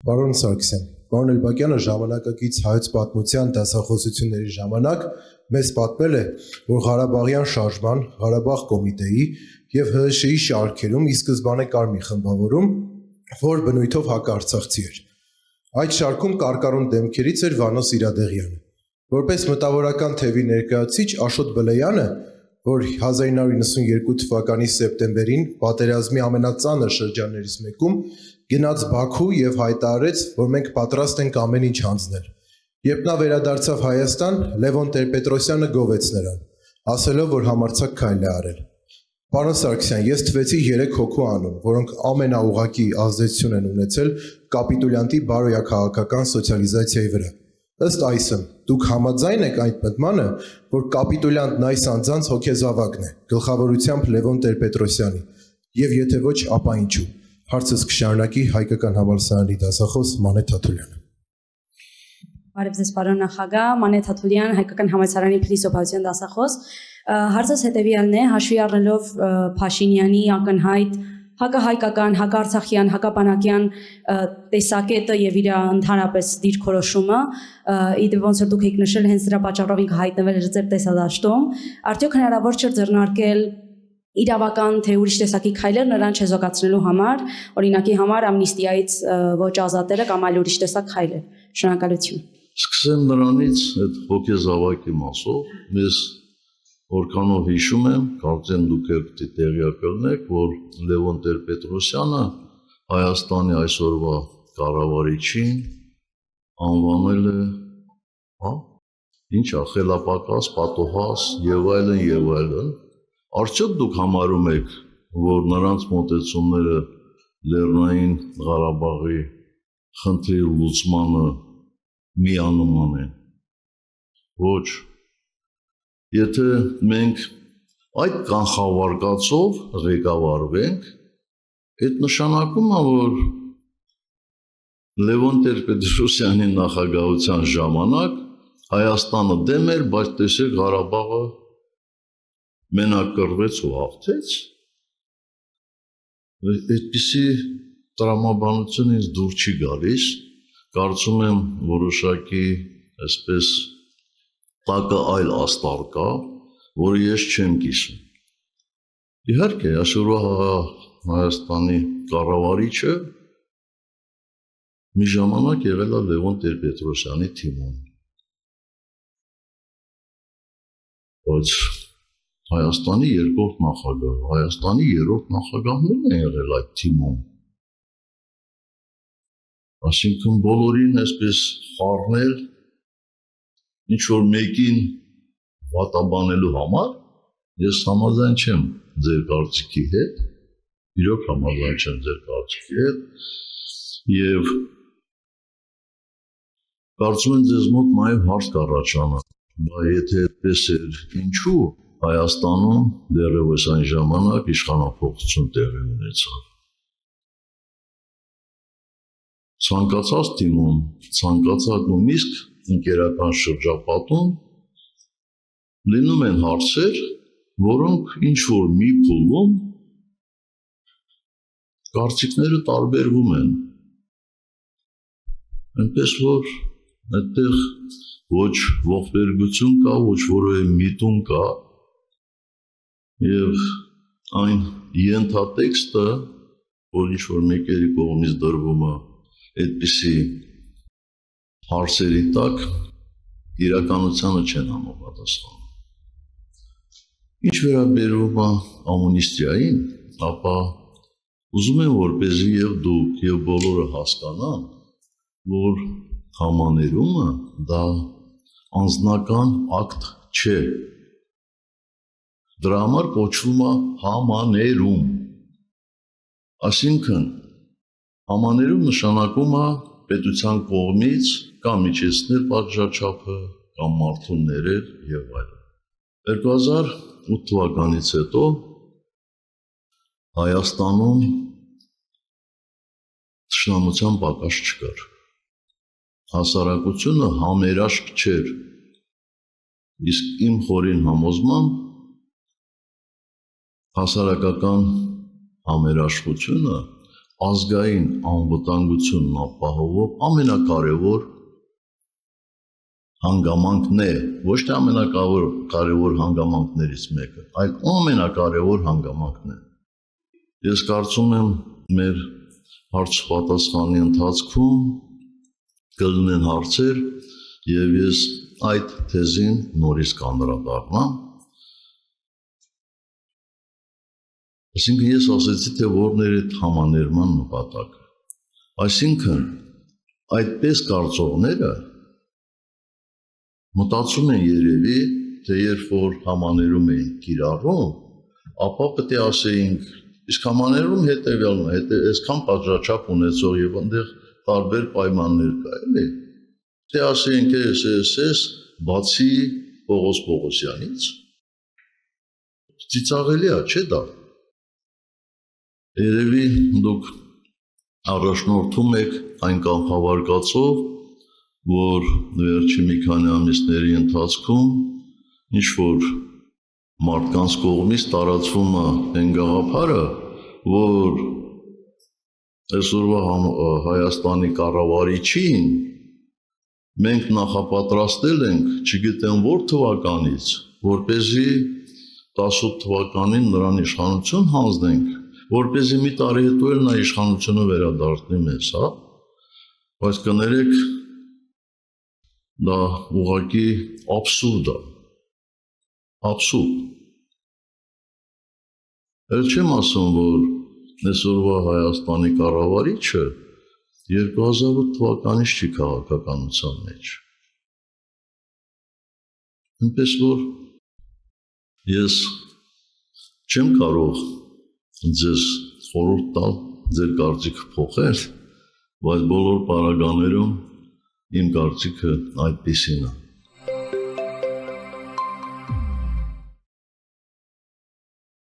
Պարոն Սարգսյան, պարոն Էլբակյանը ժամանակակից հայոց պատմության դասախոսությունների ժամանակ մեզ պատմել է, որ Ղարաբաղյան շարժման, Ղարաբաղ կոմիտեի և ՀՀՇ-ի շարքերում ի սկզբանե կար մի խմբավորում, որ բնույթով հակարցախցի էր։ Այդ շարքում կարկառուն դեմքերից էր Վանո Սիրադեղյանը։ Որպես մտավորական թևի ներկայացուցիչ Աշոտ Բլեյանը, որ 1992 թվականի սեպտեմբերին պատերազմի ամենածանր շրջաններից մեկում գնաց Բաքու և հայտարարեց, որ մենք պատրաստ ենք ամեն ինչ հանձնել։ Երբ նա վերադարձավ Հայաստան, Լևոն Տեր-Պետրոսյանը գովեց նրան, ասելով, որ համարձակ քայլ է արել։ Պարոն Սարգսյան, ես թվեցի 3 հոգու անուն, որոնք ամենաուղղակի ազդեցություն են ունեցել կապիտուլյանտի բարոյաքաղաքական սոցիալիզացիայի վրա։ Ըստ այսմ, դուք համաձայն եք այդ մտմանը, որ կապիտուլյանտն այս անձանց հոգեզավակն է, գլխավորությամբ Լևոն Տեր-Պետրոսյանի, և եթե ոչ, ապա ինչու։ Հարցս կշարունակի Հայկական համալսարանի դասախոս Մանե Թաթուլյանը։ Բարև ձեզ, պարոն նախագահ, Մանե Թաթուլյան, Հայկական համալսարանի փիլիսոփայության դասախոս։ Հարցս հետևյալն է, հաշվի առնելով Փաշինյանի ակնհայտ հակահայկական, հակաարցախյան, հակապանակյան տեսակետը եւ իր ընդհանրապես դիրքորոշումը, իդեպ ոնց որ դուք եք նշել, հենց դրա պատճառով ինքը հայտնվել էր ձեր տեսադաշտում, արդյոք հնարավոր չէ ձեռնարկել իրավական թե ուրիշ տեսակի քայլեր նրան չեզոքացնելու համար, օրինակի համար ամնիստիայից ոչ ազատելը կամ այլ ուրիշ տեսակ քայլեր։ Շնորհակալություն։ Սկսեմ նրանից այդ հոգեզավակի մասով, ես որքանով հիշում եմ, կարծեմ դուք պետք է տեղյակ եղնեք, որ Լևոն Տեր-Պետրոսյանը Հայաստանի այսօրվա կառավարիչին անվանել է, ինչա, խելապակաս, պատոհաս եւ այլն, արդյոք դուք համարում եք, որ նրանց մոտեցումները Լեռնային Ղարաբաղի խնդրի լուծմանը միանման են։ Ոչ։ Եթե մենք այդ կանխավարկածով ղեկավարվենք, այդ նշանակում է, որ Լևոն Տեր-Պետրոսյանի նախագահության ժամանակ Հայաստանը դեմ էր, բայց տեսեք Ղարաբաղը մենակ կռվեց ու հաղթեց։ Այդպիսի տրամաբանություն ինձ դուր չի գալիս, կարծում եմ որոշակի այսպես տակը այլ աստար կա, որը ես չեմ կիսում։ Իհարկե, այսօրվա Հայաստանի կառավարիչը մի ժամանակ եղել է Լևոն Տեր-Պետրոսյանի թիմում։ Բայց Հայաստանի երկրորդ նախագահ, Հայաստանի երրորդ նախագահն է եղել այդ թիմում։ Այսինքն բոլորին այսպես խառնել, ինչ որ մեկին վատաբանելու համար, ես համաձայն չեմ ձեր կարծիքի հետ, իրոք համաձայն չեմ ձեր կարծիքի հետ, եւ կարծում եմ ձեզ մոտ նաեւ հարց կառաջանա, բայց եթե այդպես էր, ինչու Հայաստանում դեռևս այն ժամանակ իշխանափոխություն տեղի ունեցավ։ Ցանկացած թիմում, ցանկացած նույնիսկ ընկերական շրջապատում լինում են հարցեր, որոնք ինչ որ մի փուլում կարծիքները տարբերվում են։ Այնպես որ այդտեղ ոչ ողբերգություն կա, ոչ որևէ միտում կա, եւ այն ենթատեքստը, որ ինչ որ մեկերի կողմից դրվում է այդպիսի հարցերի տակ, իրականությանը չեն համապատասխանում։ Ինչ վերաբերում է ամնիստիային, ապա ուզում եմ որպեսզի եւ դուք եւ բոլորը հասկանան, որ համաներումը դա անձնական ակտ չէ։ Դրա համար կոչվում է համաներում։ Այսինքն համաներում նշանակում է պետության կողմից կամ միջեցնել պատժաչափը, կամ մարդուն ներել եւ այլն։ 2008 թվականից հետո Հայաստանում թշնամության պակաս չկար։ Հասարակությունը համերաշխ չէր։ Իսկ իմ խորին համոզմամբ հասարակական համերաշխությունը ազգային անվտանգությունն ապահովող ամենակարևոր հանգամանքն է, ոչ թե ամենակարևոր հանգամանքներից մեկը, այլ ամենակարևոր հանգամանքն է։ Ես կարծում եմ մեր հարց-պատասխանի ընթացքում կլինեն հարցեր եւ ես այդ թեզին նորից կանդրադառնամ։ Այսինքն ես ասացի, թե որն էր այդ համաներման նպատակը։ Այսինքն այդպես կարծողները մտածում են երևի, թե երբ որ համաներում էին կիրառում, ապա պետք է ասեինք, իսկ համաներում հետևյալն է, այսքան պատժաչափ ունեցող եւ այնտեղ տարբեր պայմաններ կա, էլի։ Թե ասեինք էս բացի Պողոս Պողոսյանից, ծիծաղելի է, չէ՞ դա։ Երևի դուք առաջնորդում եք այն կանխավարկածով, որ վերջի մի քանի ամիսների ընթացքում ինչ որ մարդկանց կողմից տարածվում է այն գաղափարը, որ այսօրվա Հայաստանի կառավարիչին մենք նախապատրաստել ենք չգիտեմ որ թվականից, որպեսզի 18 թվականին նրան իշխանություն հանձնենք, որպեսզի մի տարի հետո էլ նա իշխանությունը վերադարձնի մեզ, հա, բայց կներեք դա ուղղակի աբսուրդ է, աբսուրդ։ Էլ չեմ ասում, որ այսօրվա Հայաստանի կառավարիչը 2008 թվականից չի քաղաքականության մեջ։ Այնպես որ ես չեմ կարող ձեզ խորհուրդ տալ ձեր կարծիքը փոխել, բայց բոլոր պարագաներում իմ կարծիքը այդպիսին է։